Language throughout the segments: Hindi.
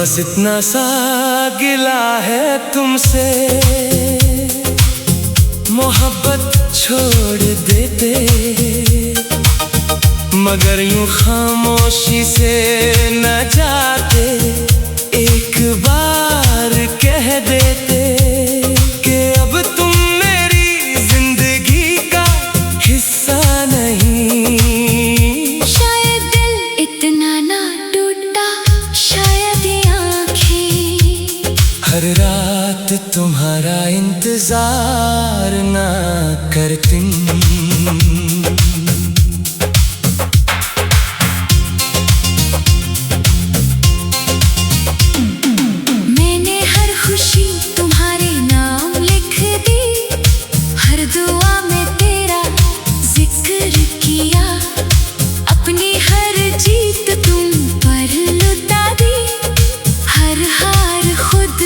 बस इतना सा गिला है तुमसे, मोहब्बत छोड़ देते, मगर यूं खामोशी से न जाते। एक बार कह देते कि अब तुम मेरी जिंदगी का हिस्सा नहीं। शायद दिल इतना ना टूटा, शायद ये आँखें हर रात तुम्हारा इंतजार ना करती। मैंने हर खुशी तुम्हारे नाम लिख दी, हर दुआ में तेरा जिक्र किया, अपनी हर जीत तुम पर लुटा दी, हर हार खुद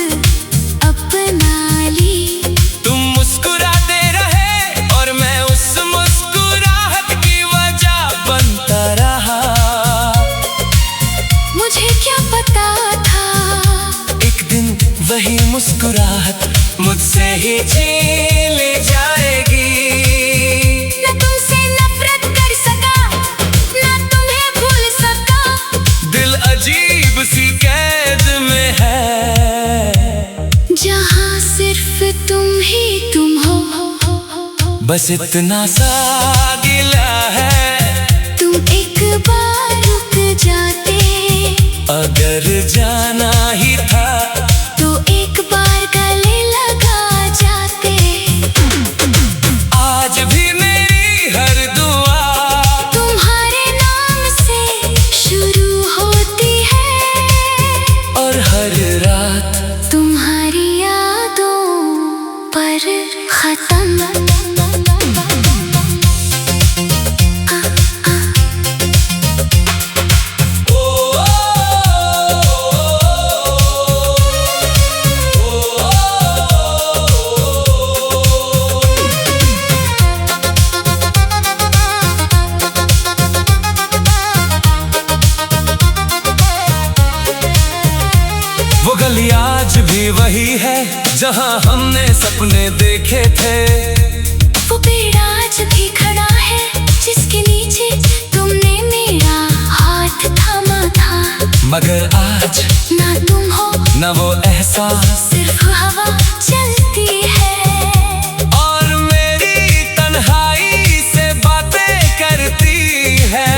अपना ली। तुम मुस्कुराते रहे और मैं उस मुस्कुराहट की वजह बनता रहा। मुझे क्या पता था एक दिन वही मुस्कुराहट मुझसे ही छीन ले जाएगी। न तुमसे नफरत कर सका, न तुम्हें भूल सका, दिल अजीब सी कैद में है, जहाँ सिर्फ तुम ही तुम हो। बस इतना सा गिला है। तुम एक बार रुक जाते, अगर जाना ही था तो एक बार गले लगा जाते। आज भी मेरी हर दुआ तुम्हारे नाम से शुरू होती है, और हर रात तुम्हारी यादों पर खत्म। वो गली आज भी वही है जहाँ हमने सपने देखे थे। वो पेड़ आज भी खड़ा है जिसके नीचे तुमने मेरा हाथ थामा था, मगर आज ना तुम हो न वो एहसास, सिर्फ हवा चलती है और मेरी तन्हाई से बातें करती है।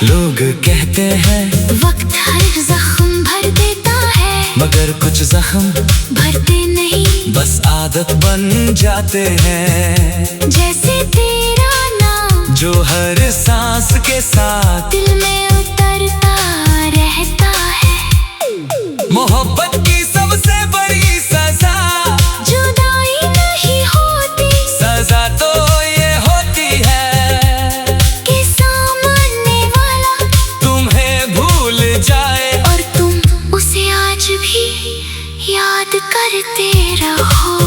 लोग कहते हैं वक्त हर जख्म भर देता है, मगर कुछ जख्म भरते नहीं, बस आदत बन जाते हैं। जैसे तेरा नाम जो हर सांस के साथ दिल में उतरता रहता है। मोहब्बत की सबसे बड़ी सजा जुदाई नहीं होती, सजा तो ये होती है कि सामने वाला तुम्हें भूल जाए, और तुम उसे आज भी याद करते रहो।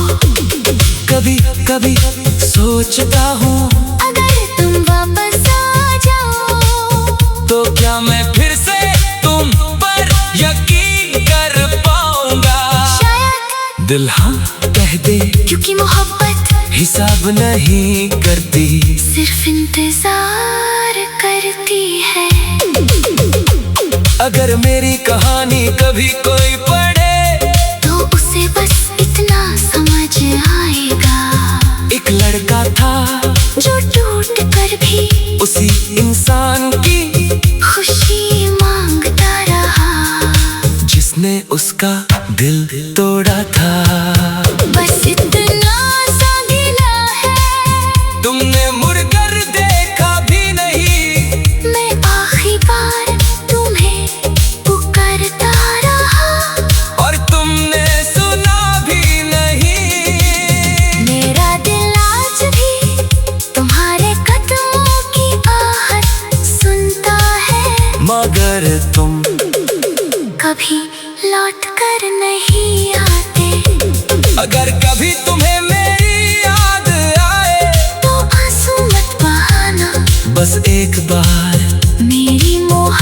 कभी कभी सोचता हूँ अगर तुम वापस आ जाओ, तो क्या मैं फिर से तुम पर यकीन कर पाऊंगा। शायद दिल हाँ कह दे, क्योंकि मोहब्बत हिसाब नहीं करती, सिर्फ इंतजार करती है। अगर मेरी कहानी कभी कोई पढ़े तो उसे बस इतना समझ आएगा, एक लड़का था जो टूट कर भी उसी इंसान की खुशी मांगता रहा, जिसने उसका दिल तोड़ा था। बस इतना सा गिला है, तुमने मुड़कर देखा भी नहीं, मैं आखिरी बार तुम्हें पुकारता रहा, और तुमने सुना भी नहीं। मेरा दिल आज भी तुम्हारे कदमों की आहट सुनता है, मगर तुम कभी लौट कर नहीं आते। अगर कभी तुम्हें मेरी याद आए तो आंसू मत बहाना, बस एक बार मेरी मोहब्बत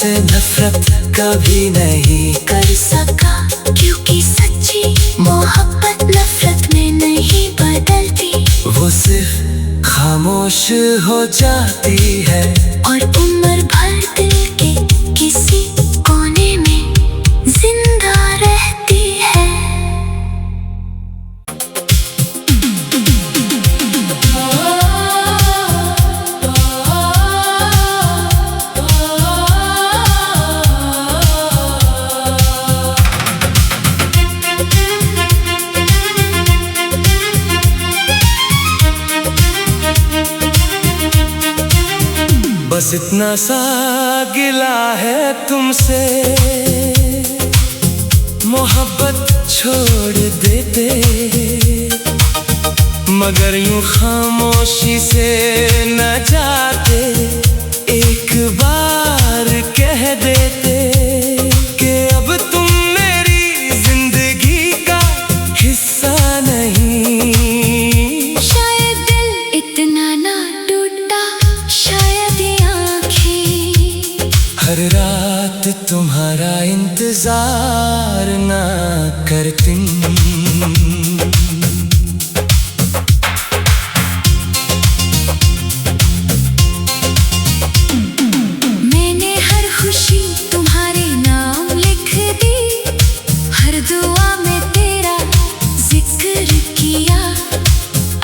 तुमसे नफरत कभी नहीं कर सका, क्योंकि सच्ची मोहब्बत नफरत में नहीं बदलती। वो सिर्फ खामोश हो जाती है और उम्र भर दिल के किसी कोने में जिंदा रहती है। बस इतना सा गिला है तुमसे, मोहब्बत छोड़ देते, मगर यूं खामोशी से न जाते। एक बार कह देते कि अब तुम मेरी जिंदगी का हिस्सा नहीं। शायद दिल इतना ना टूटा, शायद ये आँखें हर रात तुम्हारा इंतजार ना करती। मैंने हर खुशी तुम्हारे नाम लिख दी, हर दुआ में तेरा जिक्र किया,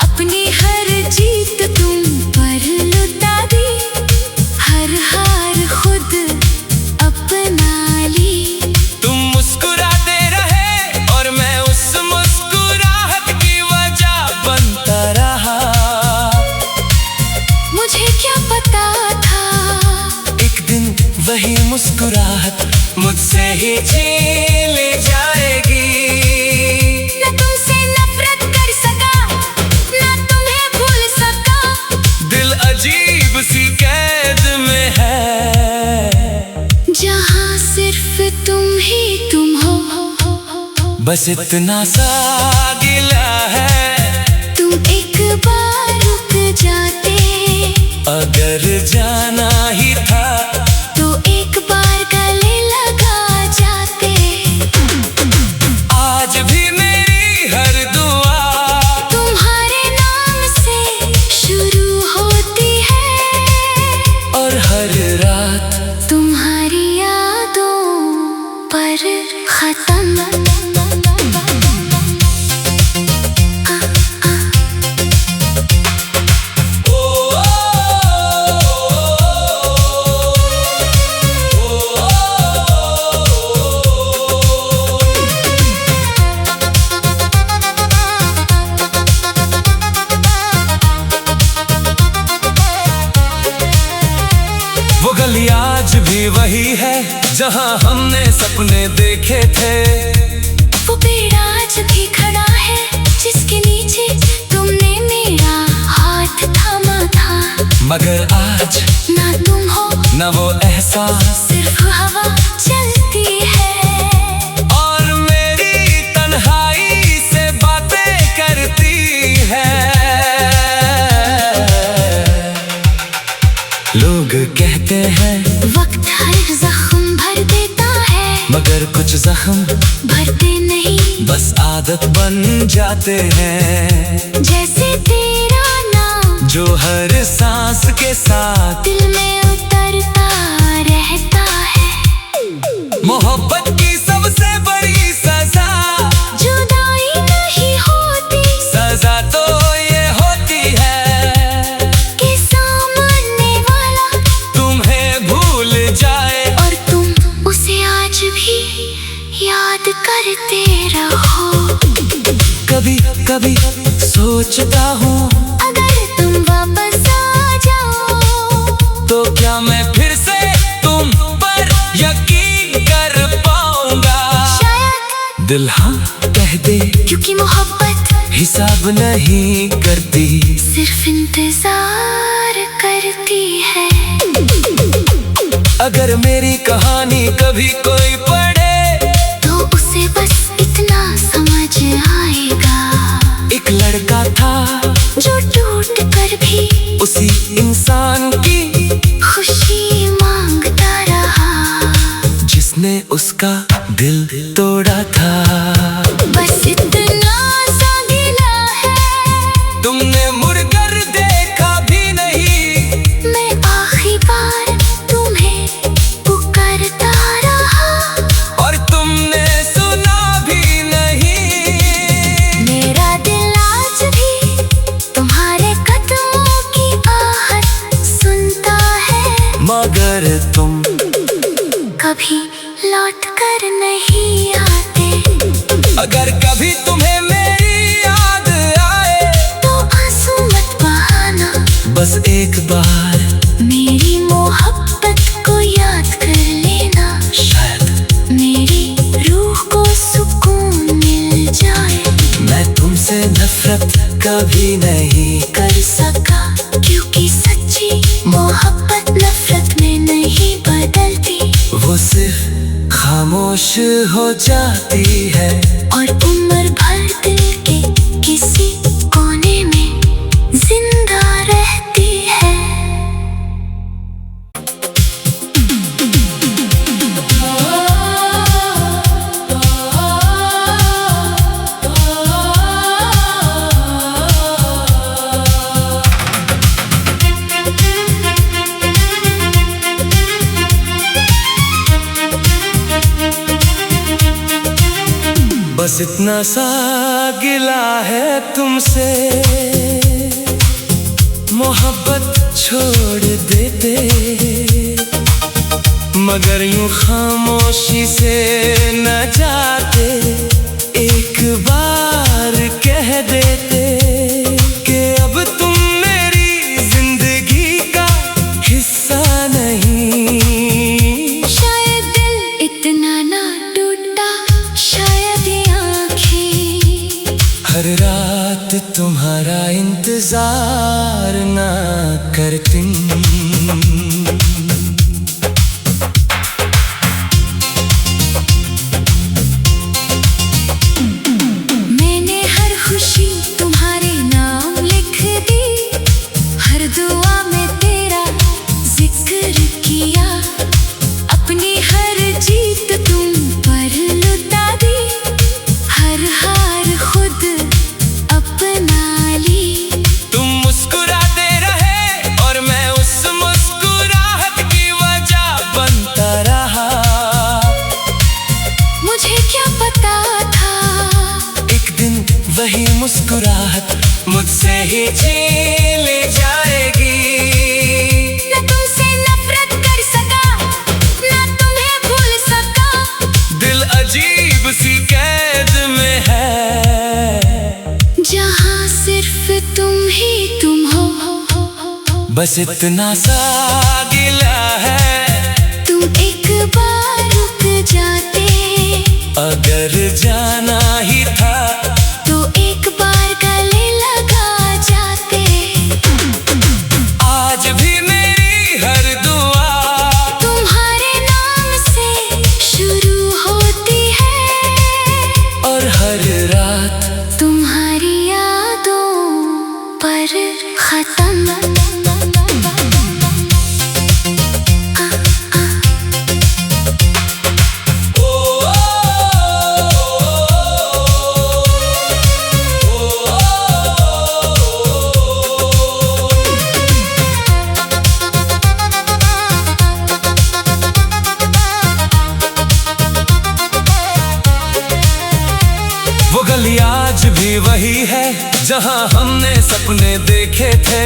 अपनी हर जीत तुम पर लुटा दी, हर हार खुद अपना ली। तुम मुस्कुराते रहे और मैं उस मुस्कुराहट की वजह बनता रहा। मुझे क्या पता था एक दिन वही मुस्कुराहट मुझसे ही छीन ली जाएगी। न तुमसे नफरत कर सका, न तुम्हें भूल सका, दिल अजीब सी कैद में है, जहाँ सिर्फ तुम ही तुम हो। बस इतना सा गिला है तुम एक बार रुक जाते, अगर जाना ही था तो एक बार गले लगा जाते। आज भी मेरी हर दुआ तुम्हारे नाम से शुरू होती है, और हर रात तुम्हारी यादों पर खत्म। वो गली आज भी वही है जहाँ हमने सपने देखे थे। वो पेड़ आज भी खड़ा है जिसके नीचे तुमने मेरा हाथ थामा था, मगर आज ना तुम हो न वो एहसास, सिर्फ हवा चलती है, और मेरी तन्हाई से बातें करती है। लोग कहते हैं वक्त हर जख्म भर देता है, मगर कुछ जख्म भरते नहीं, बस आदत बन जाते हैं। जैसे तेरा नाम जो हर सांस के साथ दिल में उतरता रहता है। मोहब्बत की सबसे बड़ी सजा जुदाई नहीं होती, सजा तो ये होती है कि सामने वाला तुम्हें भूल जाए, और तुम उसे आज भी याद करते रहो। कभी कभी सोचता हूँ अगर तुम वापस आ जाओ, तो क्या मैं फिर से तुम पर यकीन कर पाऊंगा। शायद दिल हाँ कह दे, क्योंकि मोहब्बत हिसाब नहीं करती, सिर्फ इंतजार करती है। अगर मेरी कहानी कभी कोई पढ़े तो उसे बस इतना समझ आएगा, एक लड़का था जो टूट कर भी उसी इंसान की खुशी मांगता रहा। तुमने उसका दिल तोड़ा था। बस इतना सा गिला है, तुमने मुड़कर देखा भी नहीं। मैं आखिरी बार तुम्हें पुकारता रहा और तुमने सुना भी नहीं। मेरा दिल आज भी तुम्हारे कदमों की आहट सुनता है, मगर तुम कभी लौट कर नहीं आते। अगर कभी तुम्हें मेरी याद आए तो आंसू मत बहाना, बस एक बार मेरी मोहब्बत को याद कर लेना। शायद मेरी रूह को सुकून मिल जाए। मैं तुमसे नफरत कभी नहीं कर सका, क्योंकि सच्ची मोहब्बत नफरत में नहीं बदलती। वो सिर्फ खामोश हो जाती है और उम्र भर दिल के किसी कोने में जिंदा रहती है। बस इतना सा गिला है तुमसे, मोहब्बत छोड़ देते, मगर यूं खामोशी से न जाते। एक बार कह देते कि अब तुम मेरी जिंदगी का हिस्सा नहीं। शायद दिल इतना ना टूटा, शायद ये आँखें हर रात तुम्हारा इंतजार ना करती। मैंने हर खुशी तुम्हारे नाम लिख दी, हर दुआ में तेरा जिक्र किया। अपनी हर जीत तुम पर लुटा दी, हर हार खुद अपना ली। तुम मुस्कुराते रहे और मैं उस मुस्कुराहट की वजह बनता रहा। मुझे क्या पता था एक दिन वही मुस्कुराहट मुझसे ही छीन ले जाएगी। न तुमसे नफरत कर सका, न तुम्हें भूल सका। दिल अजीब सी कैद में है, जहाँ सिर्फ तुम ही तुम हो। बस इतना सा गिला है, तुम एक बार रुक जाते, अगर जाना ही था तो एक बार गले लगा जाते। आज भी मेरी हर दुआ तुम्हारे नाम से शुरू होती है, और हर रात तुम्हारी यादों पर खत्म। वो गली आज भी वही है जहाँ हमने सपने देखे थे।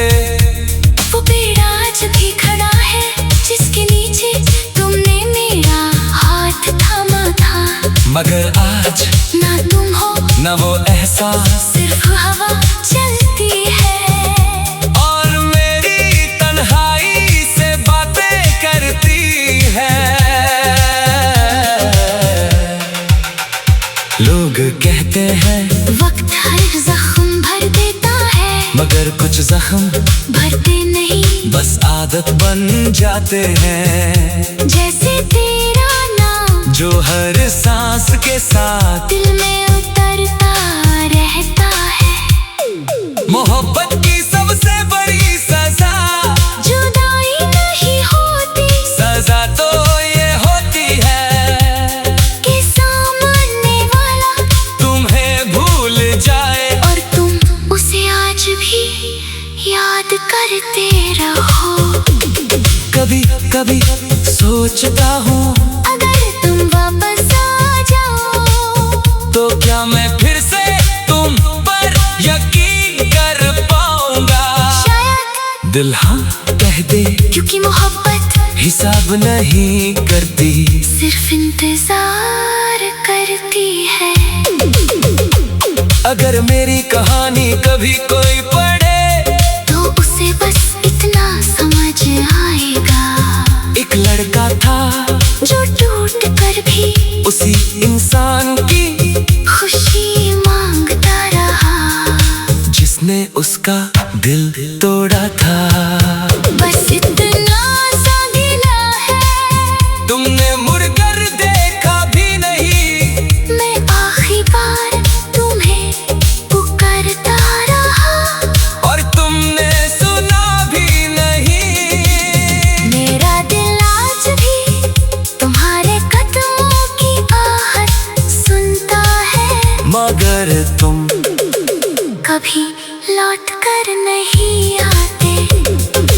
वो पेड़ आज भी खड़ा है, जिसके नीचे तुमने मेरा हाथ थामा था। मगर आज ना तुम हो न वो एहसास, सिर्फ हवा चलती है और मेरी तन्हाई से बातें करती है। लोग कहते हैं वक्त हर जख्म भर देता है, मगर कुछ जख्म भरते नहीं, बस आदत बन जाते हैं। जैसे तेरा नाम जो हर सांस के साथ दिल में उतरता रहता है। मोहब्बत की सबसे बड़ी सजा जुदाई नहीं होती, सजा तो ये होती है दिल हाँ कह दे, क्योंकि मोहब्बत हिसाब नहीं करती, सिर्फ इंतजार करती है। अगर मेरी कहानी कभी कोई पढ़े तो उसे बस इतना समझ आएगा, एक लड़का था जो टूट कर भी उसी इंसान की खुशी मांगता रहा, जिसने उसका दिल तोड़ा था। बस इतना सा गिला है, तुमने मुड़कर देखा भी नहीं, मैं आखिरी बार तुम्हें पुकारता रहा, और तुमने सुना भी नहीं। मेरा दिल आज भी तुम्हारे कदमों की आहट सुनता है, मगर तुम कभी लौट कर नहीं आते।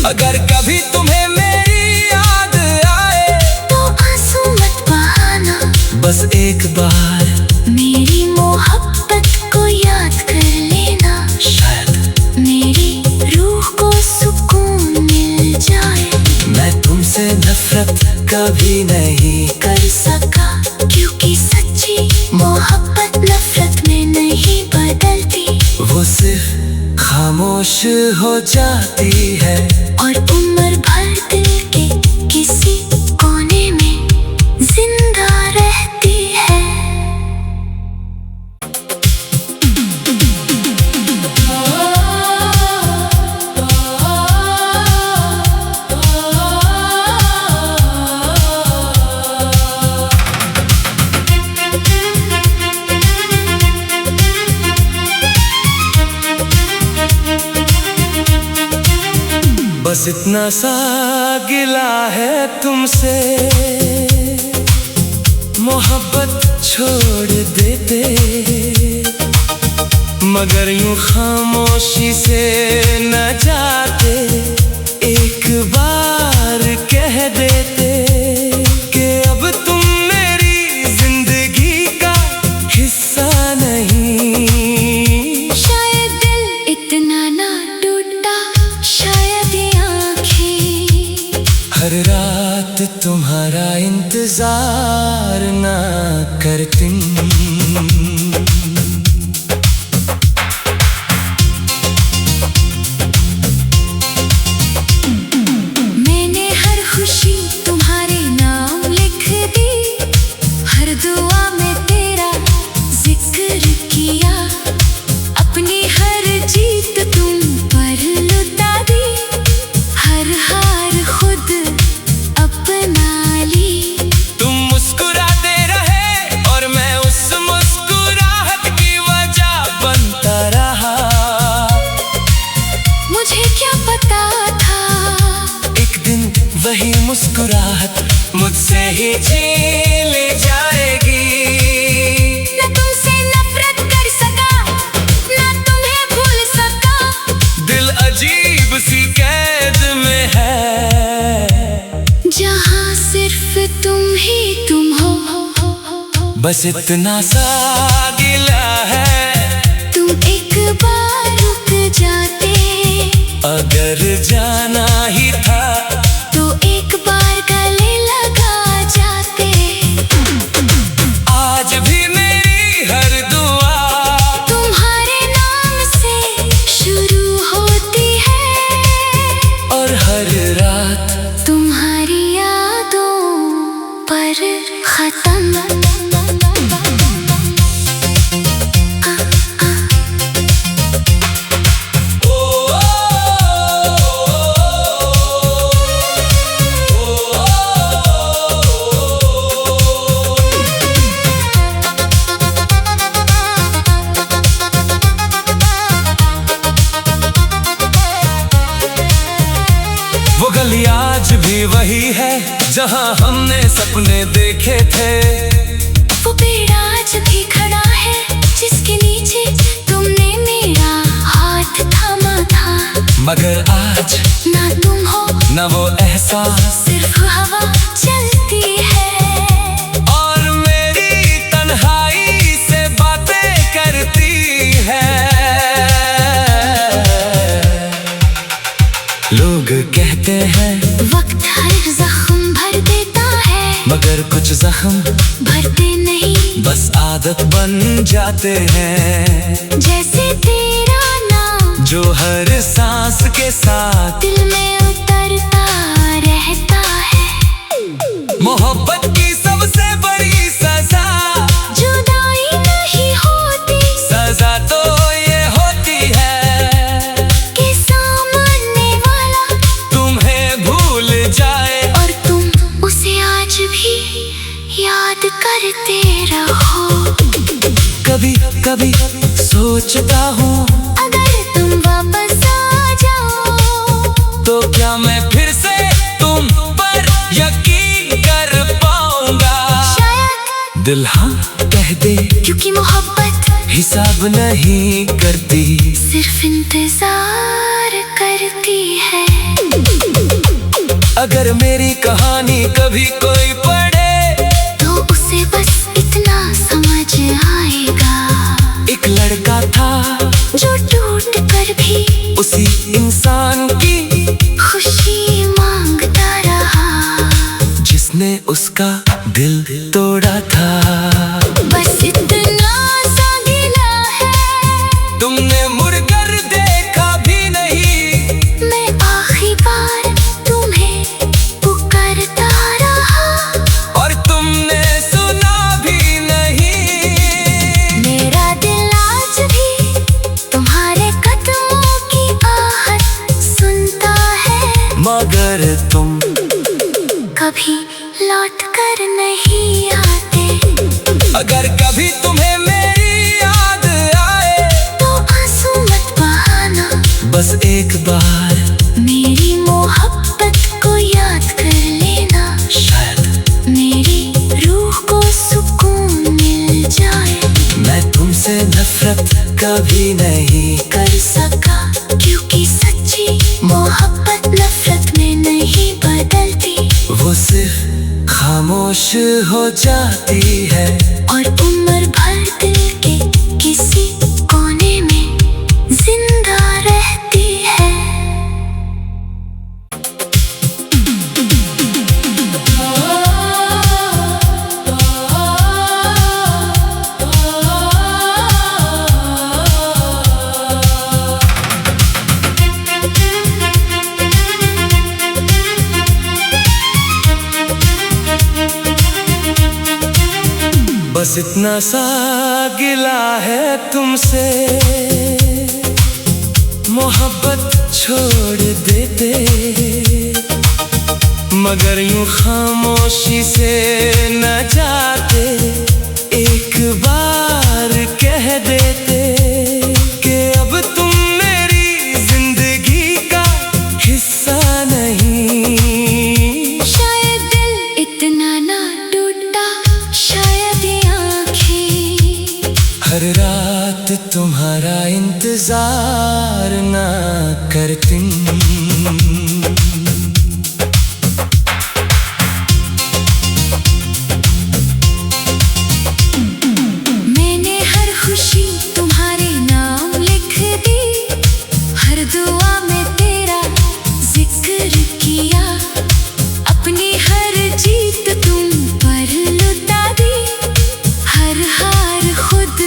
अगर कभी तुम्हें मेरी याद आए तो आंसू मत बहाना, बस एक बार मेरी मोहब्बत को याद कर लेना, शायद मेरी रूह को सुकून मिल जाए। मैं तुमसे नफरत कभी नहीं कर सका, क्योंकि सच्ची मोहब्बत नफरत में नहीं बदलती, वो सिर्फ खामोश हो जाती है, और उम्र भर दिल के किसी कोने में जिंदा रहती है। बस इतना सा गिला है तुमसे, मोहब्बत छोड़ देते, मगर यूं खामोशी से न जाते, एक बार कह देते कि अब तुम मेरी जिंदगी का हिस्सा नहीं। शायद दिल इतना ना टूटा, शायद ये आँखें हर रात तुम्हारा इंतजार ना करती। मैंने हर खुशी तुम्हारे नाम लिख दी, हर दुआ में तेरा जिक्र किया, अपनी हर जीत तुम पर लुटा दी, हर हार खुद अपना ली। तुम मुस्कुराते रहे और मैं उस मुस्कुराहट की वजह बनता रहा। मुझे क्या पता था एक दिन वही मुस्कुराहट मुझसे ही छीन ले जाएगी। न तुमसे नफरत कर सका, न तुम्हें भूल सका, दिल अजीब सी कैद में है, जहाँ सिर्फ तुम ही तुम हो। बस इतना सा गिला है, तुम एक बार रुक जाते, अगर जाना ही था तो एक बार गले लगा जाते। आज भी मेरी हर दुआ तुम्हारे नाम से शुरू होती है, और हर रात तुम्हारी यादों पर खत्म। वो गली आज भी वही है जहाँ हमने सपने देखे थे, वो पेड़ आज भी खड़ा है जिसके नीचे तुमने मेरा हाथ थामा था, मगर आज ना तुम हो न वो एहसास, सिर्फ हवा चलती है, और मेरी तन्हाई से बातें करती है। लो जख्म भरते नहीं, बस आदत बन जाते हैं। जैसे तेरा नाम जो हर सांस के साथ दिल में उतरता रहता है। मोहब्बत की सबसे बड़ी सजा जुदाई नहीं होती, सजा तो ये होती है कि सामने वाला तुम्हें भूल जाए और तुम उसे आज भी याद करते रहो। कभी कभी सोचता हूँ अगर तुम वापस आ जाओ तो क्या मैं फिर से तुम पर यकीन कर पाऊंगा। शायद दिल हाँ कह दे, क्योंकि मोहब्बत हिसाब नहीं करती, सिर्फ इंतजार करती है। अगर मेरी कहानी कभी कोई पढ़े तो उसे बस इतना समझ आएगा, एक लड़का था जो टूट कर भी उसी इंसान की खुशी मांगता रहा, जिसने उसका दिल तोड़ा था। बस इतना सा गिला है तुमने मुड़कर देखा भी नहीं, मैं आखिरी बार तुम्हें पुकारता रहा और तुमने सुना भी नहीं। मेरा दिल आज भी तुम्हारे कदमों की आहट सुनता है, मगर तुम कभी लौट कर नहीं आते। अगर कभी तुम्हें मेरी याद आए तो आंसू मत बहाना, बस एक बार मेरी मोहब्बत को याद कर लेना, शायद मेरी रूह को सुकून मिल जाए। मैं तुमसे नफरत कभी नहीं कर सका क्योंकि सच्ची मोहब्बत नफरत में नहीं बदलती, वो सिर्फ खामोश हो जाती है और उम्र भर दिल के किसी कोने में जिंदा रहती है। बस इतना सा गिला है तुमसे, मोहब्बत छोड़ देते, मगर यूं खामोशी से न जाते, एक बार कह देते कि अब तुम मेरी जिंदगी का हिस्सा नहीं। शायद दिल इतना ना टूटा, शायद ये आँखें हर रात तुम्हारा इंतजार ना करती। मैंने हर खुशी तुम्हारे नाम लिख दी, हर दुआ में तेरा जिक्र किया, अपनी हर जीत तुम पर लुटा दी, हर हार खुद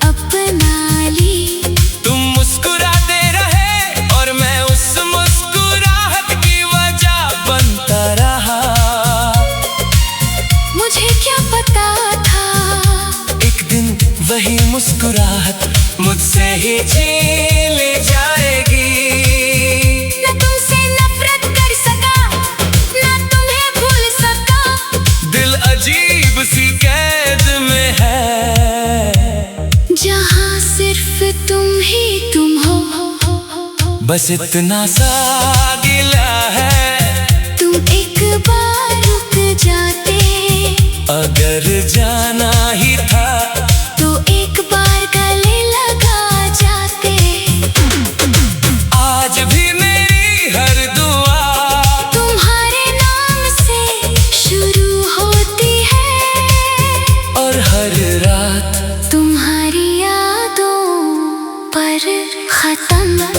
अपना ली। तुम मुस्कुराते रहे और मैं उस मुस्कुराहट की वजह बनता रहा। मुझे क्या पता था एक दिन वही मुस्कुराहट मुझसे ही छीन ले जाएगी। न तुमसे नफरत कर सका, न तुम्हें भूल सका, दिल अजीब सी कैद में है, जहाँ सिर्फ तुम ही तुम हो। बस इतना सा गिला है तुम एक बार रुक जाते, अगर जाना ही था तो एक बार गले लगा जाते। आज भी मेरी हर दुआ तुम्हारे नाम से शुरू होती है और हर रात तुम्हारी यादों पर खत्म।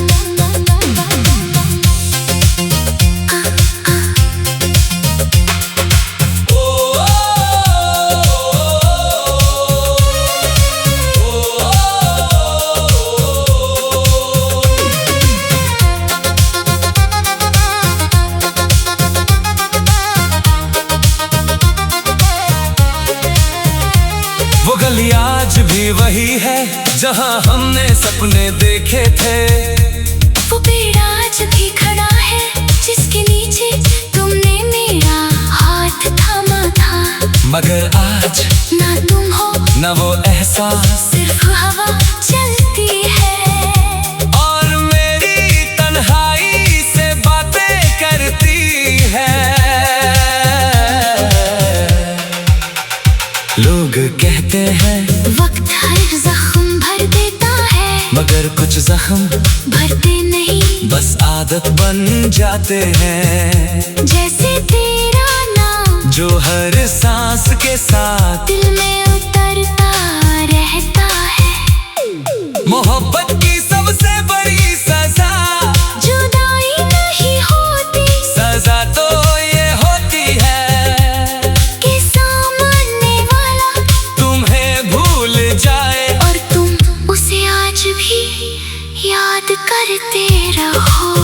भी वही है जहां हमने सपने देखे थे। वो पेड़ आज भी खड़ा है जिसके नीचे तुमने मेरा हाथ थामा था। मगर आज ना तुम हो ना वो एहसास, सिर्फ हवा चलती है और मेरी तन्हाई से बातें करती है। लोग कहते हैं वक्त हर जख्म भर देता है, मगर कुछ जख्म भरते नहीं, बस आदत बन जाते हैं। जैसे तेरा नाम जो हर सांस के साथ दिल में उतरता रहता है। मोहब्बत की सबसे बड़ी सजा जुदाई नहीं होती, सजा तो ये होती है कि सामने वाला तुम्हें भूल जाए और तुम उसे आज भी याद करते रहो।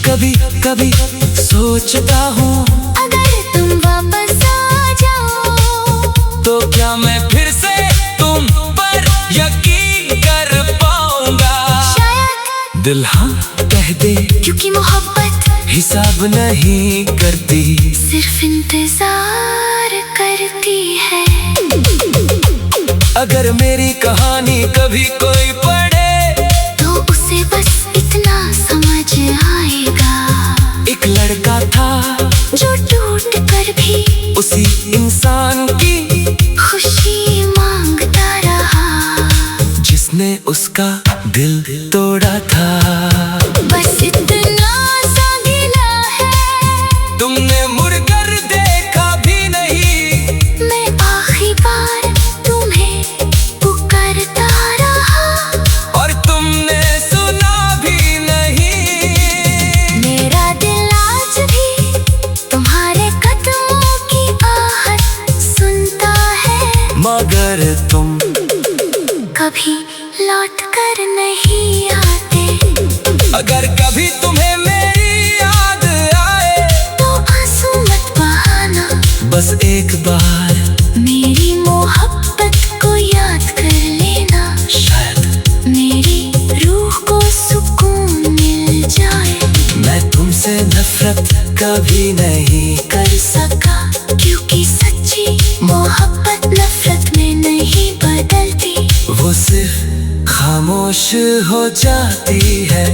कभी कभी सोचता हूँ अगर तुम वापस आ जाओ तो क्या मैं फिर से तुम पर यकीन कर पाऊंगा। शायद दिल हाँ कह दे, क्योंकि मोहब्बत हिसाब नहीं करती, सिर्फ इंतजार करती है। अगर मेरी कहानी कभी कोई पढ़े तो उसे बस इतना समझ आएगा, एक लड़का था जो टूट कर भी उसी इंसान की खुशी मांगता रहा, जिसने उसका दिल तोड़ा था। बस इतना सा गिला है तुमने मुड़कर देखा भी नहीं, मैं आखिरी बार तुम्हें पुकारता रहा और तुमने सुना भी नहीं। मेरा दिल आज भी तुम्हारे कदमों की आहट सुनता है, मगर तुम कभी लौट कर नहीं आते। अगर कभी तुम्हें मेरी याद आए तो आंसू मत बहाना, बस एक बार मेरी मोहब्बत को याद कर लेना, शायद मेरी रूह को सुकून मिल जाए। मैं तुमसे नफरत कभी नहीं कर सका क्योंकि सच्ची मोहब्बत नफरत में नहीं बदलती, वो सिर्फ खामोश हो जाती है।